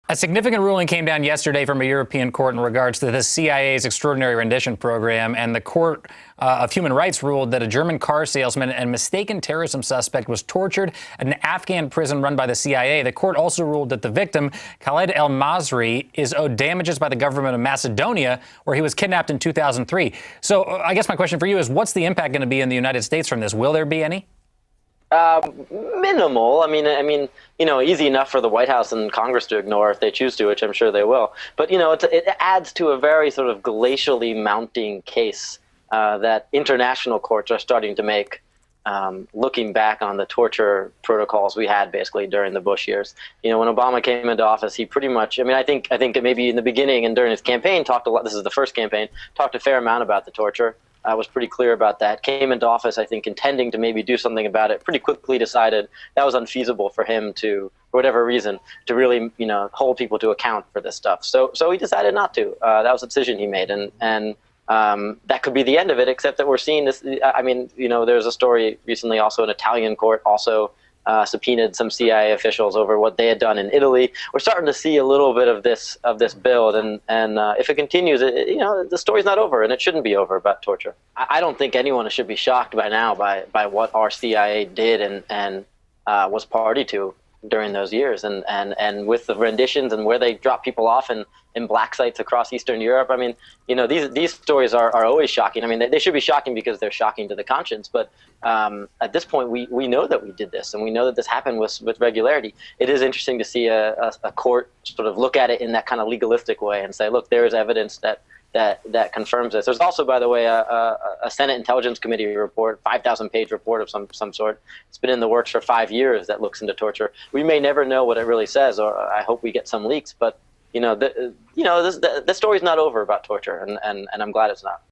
A significant ruling came down yesterday from a European court in regards to the CIA's extraordinary rendition program, and the Court of Human Rights ruled that a German car salesman and mistaken terrorism suspect was tortured at an Afghan prison run by the CIA. The court also ruled that the victim, Khaled al-Masri, is owed damages by the government of Macedonia, where he was kidnapped in 2003. So I guess my question for you is, what's the impact going to be in the United States from this? Will there be any? Minimal. Easy enough for the White House and Congress to ignore if they choose to, which I'm sure they will. But, it adds to a very sort of glacially mounting case that international courts are starting to make, looking back on the torture protocols we had basically during the Bush years. When Obama came into office, he pretty much, I think maybe in the beginning and during his campaign talked a lot, this is the first campaign, talked a fair amount about the torture. Was pretty clear about that. Came into office, I think, intending to maybe do something about it. Pretty quickly decided that was unfeasible for him to, for whatever reason, to really, hold people to account for this stuff. So he decided not to. That was a decision he made, and that could be the end of it. Except that we're seeing this. There's a story recently, also an Italian court also subpoenaed some CIA officials over what they had done in Italy. We're starting to see a little bit of this build, and if it continues, the story's not over, and it shouldn't be over about torture. I don't think anyone should be shocked by now by what our CIA did and was party to during those years, and with the renditions and where they drop people off in black sites across Eastern Europe. These stories are always shocking. They should be shocking because they're shocking to the conscience. But at this point, we know that we did this, and we know that this happened with regularity. It is interesting to see a court sort of look at it in that kind of legalistic way and say, look, there is evidence that confirms this. There's also, by the way, a Senate Intelligence Committee report, 5,000-page report of some sort. It's been in the works for 5 years that looks into torture. We may never know what it really says, or I hope we get some leaks. But the story's not over about torture, and I'm glad it's not.